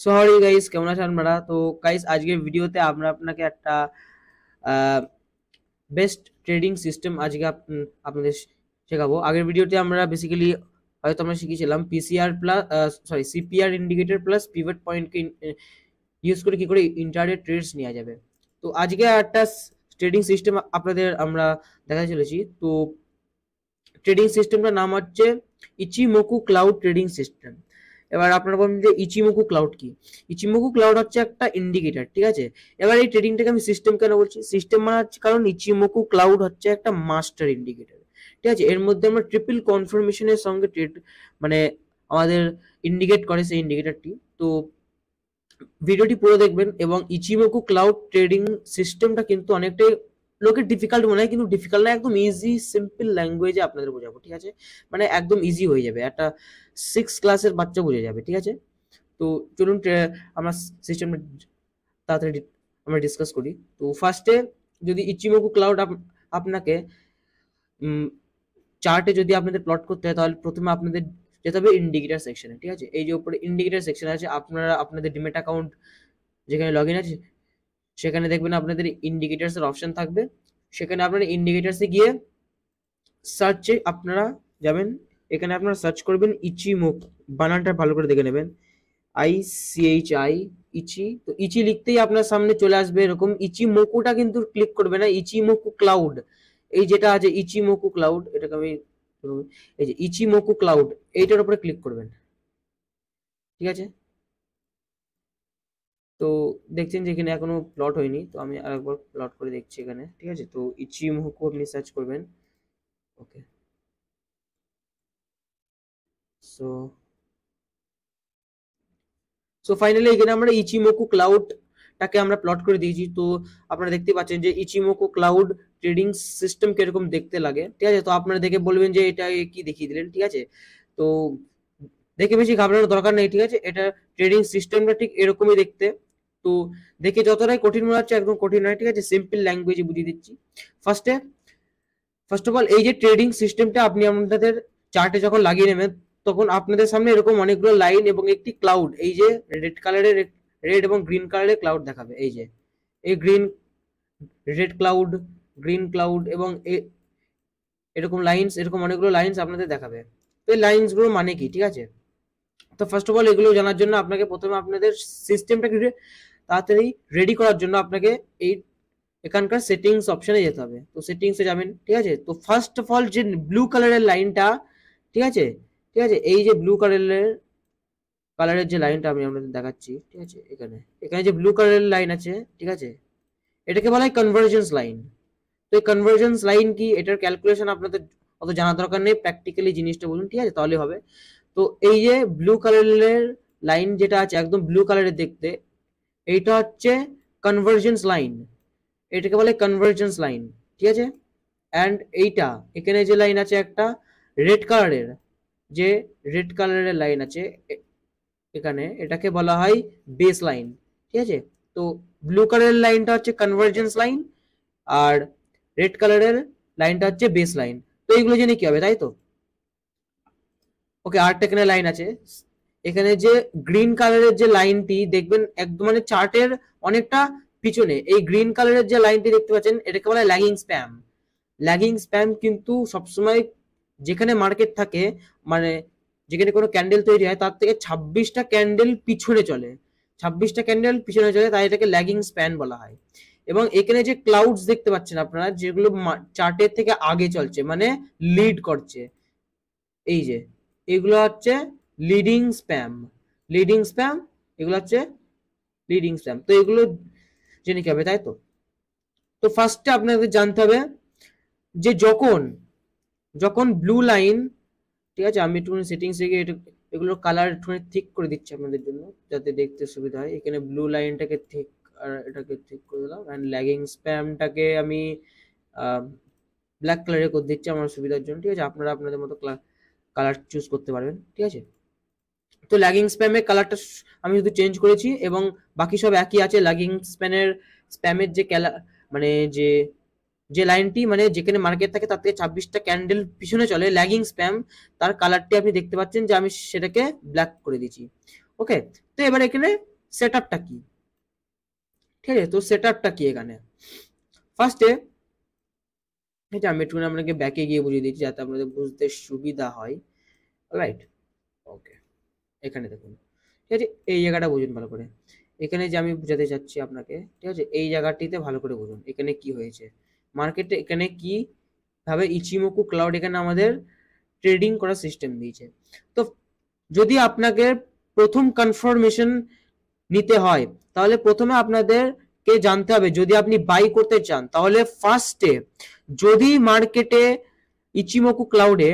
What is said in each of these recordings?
Sorry guys, কেমন আছেন আপনারা? তো গাইস, আজকের ভিডিওতে আমরা আপনাকে একটা বেস্ট ট্রেডিং সিস্টেম আজকে আপনাদের শেখাবো। আগের ভিডিওতে আমরা বেসিক্যালি হয়তো আমরা শিখেছিলাম PCR plus CPR indicator plus pivot পয়েন্টকে ইউজ করে কি করে ইন্টারডে ট্রেডস নেওয়া যাবে। তো আজকে একটা ট্রেডিং সিস্টেম আপনাদের আমরা দেখাতে চলেছি। তো ট্রেডিং সিস্টেমটার নাম হচ্ছে ইচিমোকু ক্লাউড ট্রেডিং সিস্টেম। এবার আপনারা বলবেন যে ইচিমোকু ক্লাউড কি? ইচিমোকু ক্লাউড হচ্ছে একটা ইন্ডিকেটর, ঠিক আছে। এবার এই ট্রেডিংটাকে আমি সিস্টেম কেন বলছি? সিস্টেম মানে হচ্ছে কারণ ইচিমোকু ক্লাউড হচ্ছে একটা মাস্টার ইন্ডিকেটর, ঠিক আছে। এর মধ্যে আমরা ট্রিপল কনফার্মেশনের সঙ্গে ট্রেড মানে আমাদের ইন্ডিকেট করে সেই ইন্ডিকেটরটি। তো ভিডিওটি পুরো দেখবেন। এবং ইচিমোকু ক্লাউড ট্রেডিং সিস্টেমটা কিন্তু অনেকটাই লোকের ডিফিকাল্ট মনে হয়, কিন্তু ডিফিকাল্ট না, একদম ইজি সিম্পল ল্যাঙ্গুয়েজে আপনাদের বোঝাবো, ঠিক আছে। মানে একদম ইজি হয়ে যাবে, একটা 6 ক্লাসের বাচ্চা বুঝে যাবে, ঠিক আছে। তো চলুন আমরা সিস্টেমটা তাড়াতাড়ি আমরা ডিসকাস করি। তো ফার্স্টে যদি ইচিমোকু ক্লাউড আপনাকে চার্টে যদি আপনাদের প্লট করতে হয়, তাহলে প্রথমে আপনাদের যেতে হবে ইন্ডিকেটর সেকশনে, ঠিক আছে। এই যে উপরে ইন্ডিকেটর সেকশন আছে, আপনারা আপনাদের ডিমেট অ্যাকাউন্ট যেখানে লগ ইন আছে সেখানে দেখবেন আপনাদের ইন্ডিকেটার্স এর অপশন থাকবে। সেখানে আপনারা ইন্ডিকেটার্সে গিয়ে সার্চে আপনারা যাবেন। এখানে আপনারা সার্চ করবেন ইচিমোকু, বানানটা ভালো করে দেখে নেবেন, ICHI ইচি। তো ইচি লিখতেই আপনার সামনে চলে আসবে এরকম। ইচিমোকুটা কিন্তু ক্লিক করবে না, ইচিমোকু ক্লাউড এই যেটা আছে ইচিমোকু ক্লাউড, এটাকে আমি এই যে ইচিমোকু ক্লাউড এইটার উপরে ক্লিক করবেন, ঠিক আছে। তো দেখছেন যে এখানে এখনো প্লট হয়নি, তো আমি আরেকবার প্লট করে দেখছি এখানে, ঠিক আছে। তো ইচিমোকু আপনি সার্চ করবেন, ওকে। সো সো ফাইনালি এখানে আমরা ইচিমোকু ক্লাউডটাকে আমরা প্লট করে দিয়েছি। তো আপনারা দেখতে পাচ্ছেন যে ইচিমোকু ক্লাউড ট্রেডিং সিস্টেম কিরকম দেখতে লাগে, ঠিক আছে। তো আপনারা দেখে বলবেন যে এটা কি দেখিয়ে দিলেন, ঠিক আছে। তো দেখে বেশি ঘাবড়ানোর দরকার নেই, ঠিক আছে। এটা ট্রেডিং সিস্টেমটা ঠিক এরকমই দেখতে। তো দেখে যতটাই কঠিন মনে হচ্ছে একদম কঠিন নয়, ঠিক আছে। সিম্পল ল্যাঙ্গুয়েজে বুঝিয়ে দিচ্ছি। ফার্স্ট অফ অল এই যে ট্রেডিং সিস্টেমটা আপনি আপনাদের চার্টে যখন লাগিয়ে নেবেন, তখন আপনাদের সামনে এরকম অনেকগুলো লাইন এবং একটি ক্লাউড, এই যে রেড এবং গ্রিন কালারের ক্লাউড দেখাবে। এই যে এই রেড ক্লাউড, গ্রিন ক্লাউড এবং এরকম লাইন্স, এরকম অনেকগুলো লাইন্স আপনাদের দেখাবে। তো এই লাইন্স গুলো মানে কি, ঠিক আছে। তো ফার্স্ট অফ অল এগুলো জানার জন্য আপনাকে প্রথমে আপনাদের সিস্টেমটাকে তাড়াতাড়ি রেডি করার জন্য আপনাকে এই এখানকার সেটিংস অপশনে যেতে হবে। তো সেটিংসে যাবেন, ঠিক আছে। তো ফার্স্ট অফ অল যে ব্লু কালারের লাইনটা, ঠিক আছে, ঠিক আছে, এই যে ব্লু কালারের যে লাইনটা আমি আপনাদের দেখাচ্ছি, ঠিক আছে। এখানে এখানে যে ব্লু কালারের লাইন আছে, ঠিক আছে, এটাকে বলা হয় কনভার্জেন্স লাইন। তো এই কনভার্জেন্স লাইন কি, এটার ক্যালকুলেশন আপনাদের অত জানার দরকার নেই, প্র্যাকটিক্যালি জিনিসটা বলুন, ঠিক আছে, তাহলে হবে। তো এই যে ব্লু কালারের লাইন যেটা আছে একদম ব্লু কালারের দেখতে, এইটা হচ্ছে কনভার্জেন্স লাইন, এটাকে বলে কনভার্জেন্স লাইন, ঠিক আছে। অ্যান্ড এইটা এখানে যে লাইন আছে একটা রেড কালারের, যে রেড কালারের লাইন আছে এখানে, এটাকে বলা হয় বেস লাইন, ঠিক আছে। তো ব্লু কালারের লাইনটা হচ্ছে কনভার্জেন্স লাইন, আর রেড কালারের লাইনটা হচ্ছে বেস লাইন। তো এইগুলো জেনে কি হবে, তাই তো? ওকে, আরেকটা এখানে লাইন আছে। এখানে যে গ্রিন কালারের যে লাইনটি দেখবেন একদম মানে চার্টের অনেকটা পিছনে, এই গ্রিন কালারের যে লাইনটি দেখতে পাচ্ছেন এটাকে বলা হয় ল্যাগিং স্প্যাম। ল্যাগিং স্প্যাম কিন্তু সবসময় যেখানে মার্কেট থাকে, মানে যেখানে কোনো ক্যান্ডেল তৈরি হয় তার থেকে 26টা ক্যান্ডেল পিছনে চলে, 26টা ক্যান্ডেল পিছনে চলে, তাই এটাকে ল্যাগিং স্প্যান বলা হয়। এবং এখানে যে ক্লাউডস দেখতে পাচ্ছেন আপনারা, যেগুলো চার্টের থেকে আগে চলছে মানে লিড করছে, এই যে এগুলো হচ্ছে লিডিং স্প্যাম, লিডিং স্প্যাম, এগুলো হচ্ছে লিডিং স্প্যাম। তো এগুলো জেনে কি হবে, তাই তো? তো ফার্স্টে আপনাদের জানতে হবে যে যখন যখন ব্লু লাইন, ঠিক আছে, আমি একটু সেটিংস থেকে এগুলো কালার একটু ঠিক করে দিচ্ছি আপনাদের জন্য যাতে দেখতে সুবিধা হয়। এখানে ব্লু লাইনটাকে ঠিক আর এটাকে ঠিক করে দিলাম, অ্যান্ড ল্যাগিং স্প্যামটাকে আমি ব্ল্যাক কালারে করে দিচ্ছি আমার সুবিধার জন্য, ঠিক আছে। আপনারা আপনাদের মতো কালার চুজ করতে পারবেন, ঠিক আছে। তো ল্যাগিং স্প্যামের কালারটা আমি শুধু চেঞ্জ করেছি এবং বাকি সব একই আছে। ল্যাগিং স্প্যামের যে মানে যে যে লাইনটি মানে যেখানে মার্কেট থাকে তার থেকে 26টা ক্যান্ডেল পিছনে চলে ল্যাগিং স্প্যাম, তার কালারটি আপনি দেখতে পাচ্ছেন যে আমি সেটাকে ব্ল্যাক করে দিয়েছি, ওকে। তো এবার এখানে সেটআপটা কি, ঠিক আছে। তো সেটআপটা কি এখানে ফার্স্টে, এটা আমি একটু আপনাকে ব্যাকে গিয়ে বুঝিয়ে দিচ্ছি যাতে আপনাদের বুঝতে সুবিধা হয়, রাইট। ওকে, এখানে দেখুন, ঠিক আছে, এই জায়গাটা বুঝুন ভালো করে। এখানে যে আমি বুঝাতে চাচ্ছি আপনাকে, ঠিক আছে, এই জায়গাটিতে ভালো করে বুঝুন এখানে কি হয়েছে মার্কেটে, এখানে কি ভাবে ইচিমোকু ক্লাউড এখানে আমাদের ট্রেডিং করার সিস্টেম দিয়েছে। তো যদি আপনাকে প্রথম কনফার্মেশন নিতে হয় তাহলে প্রথমে আপনাদেরকে জানতে হবে, যদি আপনি বাই করতে চান তাহলে ফার্স্টে যদি মার্কেটে ইচিমোকু ক্লাউডে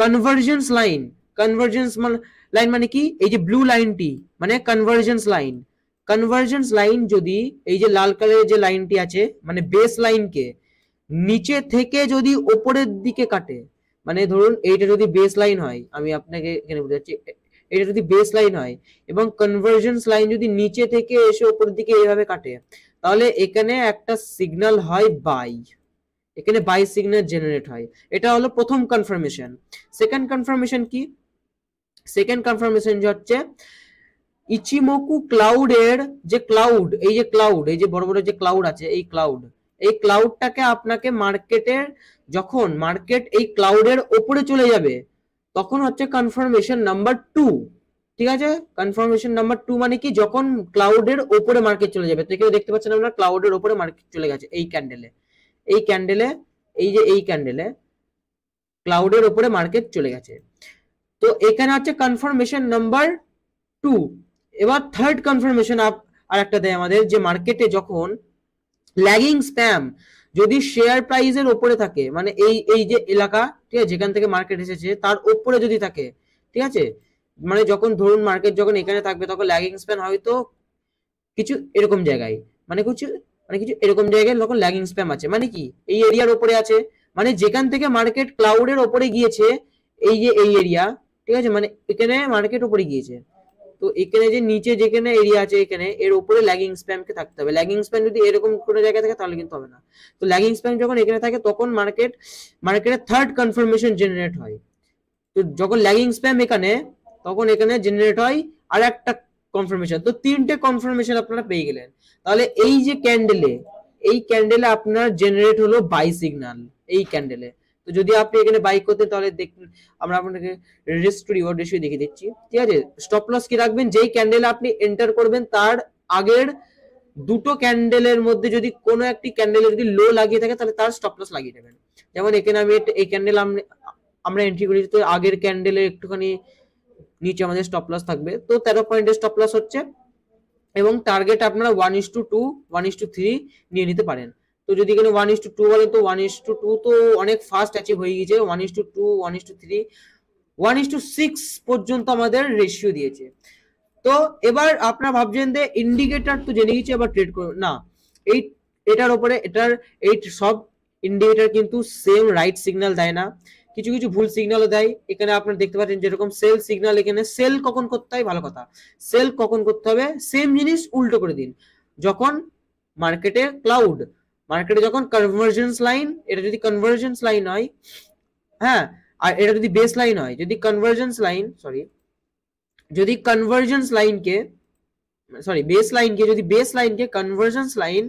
কনভার্জেন্স লাইন, কনভার্জেন্স লাইন মানে কি, এই যে ব্লু লাইনটি মানে কনভার্জেন্স লাইন, কনভার্জেন্স লাইন যদি এই যে লাল কালারের যে লাইনটি আছে মানে বেস লাইনকে নিচে থেকে যদি ওপরের দিকে কাটে, মানে ধরুন এইটা যদি বেস লাইন হয়, আমি আপনাকে এখানে বোঝাচ্ছি, এটা যদি বেস লাইন হয় এবং কনভার্জেন্স লাইন যদি নিচে থেকে এসে ওপরের দিকে এইভাবে কাটে, তাহলে এখানে একটা সিগন্যাল হয় বাই, এখানে বাই সিগন্যাল জেনারেট হয়। এটা হলো প্রথম কনফার্মেশন। সেকেন্ড কনফার্মেশন কি, সেকেন্ড কনফার্মেশন হচ্ছে ইচিমোকু ক্লাউডের যে ক্লাউড, এই যে ক্লাউড, এই যে বড় বড় যে ক্লাউড আছে, এই ক্লাউড, এই ক্লাউডটাকে আপনাকে মার্কেটের, যখন মার্কেট এই ক্লাউডের ওপরে চলে যাবে তখন হচ্ছে কনফার্মেশন নাম্বার 2, ঠিক আছে। কনফার্মেশন নাম্বার 2 মানে কি, যখন ক্লাউডের ওপরে মার্কেট চলে যাবে। তো এখানে দেখতে পাচ্ছেন আমরা ক্লাউডের ওপরে মার্কেট চলে গেছে এই ক্যান্ডেলে, এই ক্যান্ডেলে, এই যে এই ক্যান্ডেলে ক্লাউডের ওপরে মার্কেট চলে গেছে। তো এখানে হচ্ছে কনফার্মেশন নাম্বার 2। এবার থার্ড কনফার্মেশন আর একটা দেয় আমাদের, যে মার্কেটে যখন ল্যাগিং স্প্যাম যদি শেয়ার প্রাইসের ওপরে থাকে, মানে এই এই যে এলাকা, ঠিক আছে, যেখান থেকে মার্কেট এসেছে তার ওপরে যদি থাকে, ঠিক আছে, মানে যখন ধরুন মার্কেট যখন এখানে থাকবে তখন ল্যাগিং স্প্যাম হয়তো কিছু এরকম জায়গায়, মানে কিছু এরকম জায়গায় তখন ল্যাগিং স্প্যাম আছে, মানে কি এই এরিয়ার ওপরে আছে, মানে যেখান থেকে মার্কেট ক্লাউডের ওপরে গিয়েছে, এই যে এই এরিয়া, ঠিক আছে, মানে এখানে মার্কেট ওপরে গিয়েছে, তো এখানে যে নিচে যেখানে এরিয়া আছে এখানে এর উপরে ল্যাগিং স্প্যাম কে থাকতে হবে। ল্যাগিং স্প্যাম যদি এরকম কোনো জায়গায় থাকে তাহলে কিন্তু হবে না। তো ল্যাগিং স্প্যাম যখন এখানে থাকে তখন মার্কেটের থার্ড কনফার্মেশন জেনারেট হয়। তো যখন ল্যাগিং স্প্যাম এখানে, তখন এখানে জেনারেট হয় আর একটা কনফার্মেশন। তো তিনটে কনফার্মেশন আপনারা পেয়ে গেলেন। তাহলে এই যে ক্যান্ডেলে, এই ক্যান্ডেলে আপনার জেনারেট হলো বাই সিগন্যাল এই ক্যান্ডেলে। তো যদি আপনি এখানে বাই করতেন তাহলে দেখুন, আমরা আপনাকে রিস্ক টু রিওয়ার্ড রেশিও দেখিয়ে দিচ্ছি, ঠিক আছে। স্টপ লস কি রাখবেন, যেই ক্যান্ডেলে আপনি এন্টার করবেন তার আগের দুটো ক্যান্ডেলের মধ্যে যদি কোনো একটি ক্যান্ডেলে যদি লো লাগিয়ে থাকে তাহলে তার স্টপ লস লাগিয়ে দেবেন। যেমন এখানে আমি এই ক্যান্ডেল আমরা এন্ট্রি করেছি, তো আগের ক্যান্ডেলের একটুখানি নিচে আমাদের স্টপ লস থাকবে, তো 13 পয়েন্টের স্টপ লস হচ্ছে, এবং টার্গেট আপনারা 1:2 1:3 নিয়ে নিতে পারেন। তো যদি এখানে 1:2 বলেন তো 1:2 তো অনেক ফাস্ট অ্যাচিভ হয়ে গিয়েছে, 1:2 1:3 1:6 পর্যন্ত আমাদের রেশিও দিয়েছে। তো এবার আপনারা ভাবছেন যে ইন্ডিকেটর তো জেনে গেছি, আবার ট্রেড করব না, এই এটার উপরে এই সব ইন্ডিকেটর কিন্তু সেম রাইট সিগন্যাল দেয় না, কিছু কিছু ভুল সিগন্যালও দেয়। এখানে আপনারা দেখতে পাচ্ছেন যেরকম সেল সিগন্যাল, এখানে সেল কখন করতে হয়, ভালো কথা, সেল কখন করতে হবে, সেম জিনিস উল্টো করে দিন। যখন মার্কেটে ক্লাউড, মার্কেটে যখন কনভার্জেন্স লাইন, এটা যদি কনভার্জেন্স লাইন হয়, হ্যাঁ, আর এটা যদি বেস লাইন হয়, যদি কনভার্জেন্স লাইন, যদি কনভার্জেন্স লাইনকে, বেস লাইনকে, যদি বেস লাইনকে কনভার্জেন্স লাইন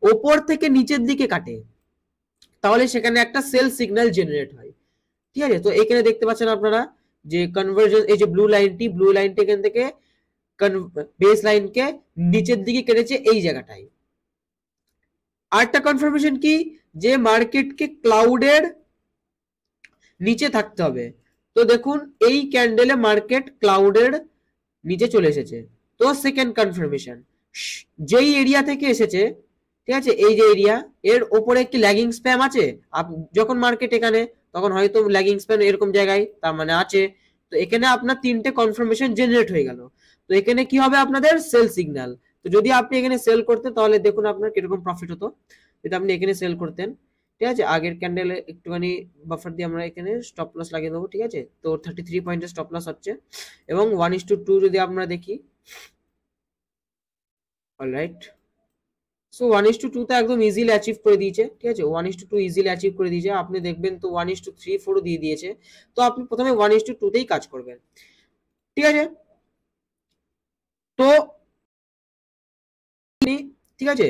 ওপর থেকে নিচের দিকে কাটে তাহলে সেখানে একটা সেল সিগন্যাল জেনারেট হয়, ঠিক আছে। তো এখানে দেখতে পাচ্ছেন আপনারা যে কনভার্জেন্স, এই যে ব্লু লাইনটি এখান থেকে বেস লাইনকে নিচের দিকে কেটেছে এই জায়গাটায়। আরেকটা কনফার্মেশন কি, যে মার্কেটকে ক্লাউডের নিচে থাকতে হবে। তো দেখুন এই ক্যান্ডেলে মার্কেট ক্লাউডের নিচে চলে এসেছে। তো সেকেন্ড কনফার্মেশন, যেই এরিয়া থেকে এসেছে, ঠিক আছে, এই যে এরিয়া, এর ওপরে একটি ল্যাগিং স্প্যাম আছে, যখন মার্কেট এখানে, তখন হয়তো ল্যাগিং স্প্যাম এরকম জায়গায়, তার মানে আছে। তো এখানে আপনার তিনটে কনফার্মেশন জেনারেট হয়ে গেল। তো এখানে কি হবে, আপনাদের সেল সিগন্যাল। তো যদি আপনি এখানে সেল করতেন তাহলে দেখুন আপনার কিরকম প্রফিট হতো যদি আপনি এখানে সেল করতেন, ঠিক আছে। আগের ক্যান্ডেলে একটুখানি বাফার দিয়ে আমরা এখানে স্টপ লস লাগিয়ে দেবো, ঠিক আছে। তো 33 পয়েন্টের স্টপ লস হচ্ছে, এবং 1:2 যদি আমরা দেখি, অলরাইট, সো 1:2 তো একদম ইজিলি অ্যাচিভ করে দিয়েছে, ঠিক আছে, 1:2 ইজিলি অ্যাচিভ করে দিয়েছে। আপনি দেখবেন তো 1:3 দিয়ে দিয়েছে। তো আপনি প্রথমে 1:2 তেই কাজ করবেন, ঠিক আছে। তো ঠিক আছে,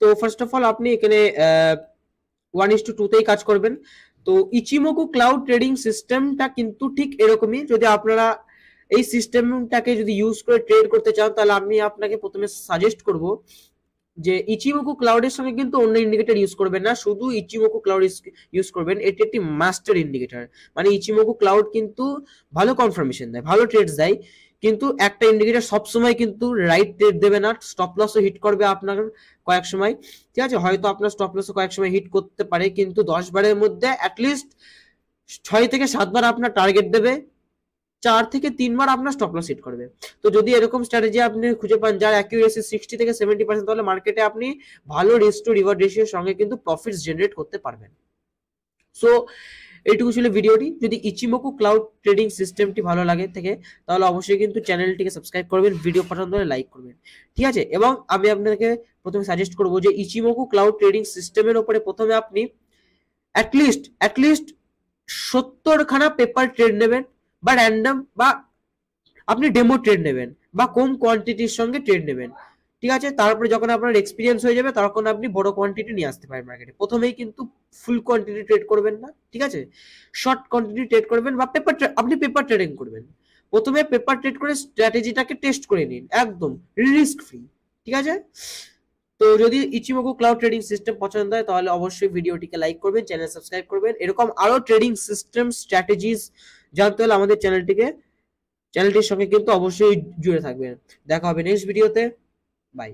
তো ফার্স্ট অফ অল আপনি এখানে 1:2 কাজ করবেন। তো ইচিমোকু ক্লাউড ট্রেডিং সিস্টেমটা কিন্তু ঠিক এরকমই। যদি আপনারা এই সিস্টেমটাকে যদি ইউজ করে ট্রেড করতে চান, তাহলে আমি আপনাকে প্রথমে সাজেস্ট করব যে ইচিমোকু ক্লাউডের সঙ্গে কিন্তু অন্য ইন্ডিকেটর ইউজ করবেন না, শুধু ইচিমোকু ক্লাউড ইউজ করবেন। এটি একটি মাস্টার ইন্ডিকেটর। মানে ইচিমোকু ক্লাউড কিন্তু ভালো কনফার্মেশন দেয়, ভালো ট্রেডস দেয়, কিন্তু একটা ইন্ডিকেটর সবসময় কিন্তু রাইট ট্রেড দেবে না। স্টপ লসও হিট করবে আপনার কয়েক সময়, ঠিক আছে, হয়তো আপনার স্টপ লসও কয়েক সময় হিট করতে পারে, কিন্তু 10 বারের মধ্যে অ্যাটলিস্ট 6 থেকে 7 বার আপনার টার্গেট দেবে, 4 থেকে 3 বার আপনার স্টপ লস হিট করবে। তো যদি এরকম স্ট্র্যাটেজি আপনি খুঁজে পান যার অ্যাকিউরেসি 60 থেকে 70%, তাহলে মার্কেটে আপনি ভালো রিস্ক টু রিওয়ার্ড রেশিওর সঙ্গে কিন্তু প্রফিটস জেনারেট করতে পারবেন। সো এইটুকু ছিল ভিডিওটি। যদি ইচিমোকু ক্লাউড ট্রেডিং সিস্টেমটি ভালো লাগে থেকে, তাহলে অবশ্যই কিন্তু চ্যানেলটিকে সাবস্ক্রাইব করবেন, ভিডিও পছন্দ হলে লাইক করবেন, ঠিক আছে। এবং আমি আপনাকে প্রথমে সাজেস্ট করবো যে ইচিমোকু ক্লাউড ট্রেডিং সিস্টেমের উপরে প্রথমে আপনি অ্যাটলিস্ট 70 খানা পেপার ট্রেড নেবেন, বা র্যান্ডম, বা আপনি ডেমো ট্রেড নেবেন, বা কম কোয়ান্টিটির সঙ্গে ট্রেড নেবেন, ঠিক আছে। তারপরে যখন আপনার এক্সপিরিয়েন্স হয়ে যাবে, তখন আপনি বড় কোয়ান্টিটি নিয়ে আসতে পারেন মার্কেটে। প্রথমেই কিন্তু ফুল কোয়ান্টিটি ট্রেড করবেন না, ঠিক আছে, শর্ট কোয়ান্টিটি ট্রেড করবেন, বা আপনি পেপার ট্রেডিং করবেন। প্রথমে পেপার ট্রেড করে স্ট্র্যাটেজিটাকে টেস্ট করে নিন, একদম রিস্ক ফ্রি, ঠিক আছে। তো যদি ইচিমোকু ক্লাউড ট্রেডিং সিস্টেম পছন্দ হয়, তাহলে অবশ্যই ভিডিওটিকে লাইক করবেন, চ্যানেল সাবস্ক্রাইব করবেন। এরকম আরো ট্রেডিং সিস্টেম স্ট্র্যাটেজিস জানতে হলে আমাদের চ্যানেলটির সঙ্গে কিন্তু অবশ্যই জুড়ে থাকবেন। দেখা হবে নেক্সট ভিডিওতে, বাই।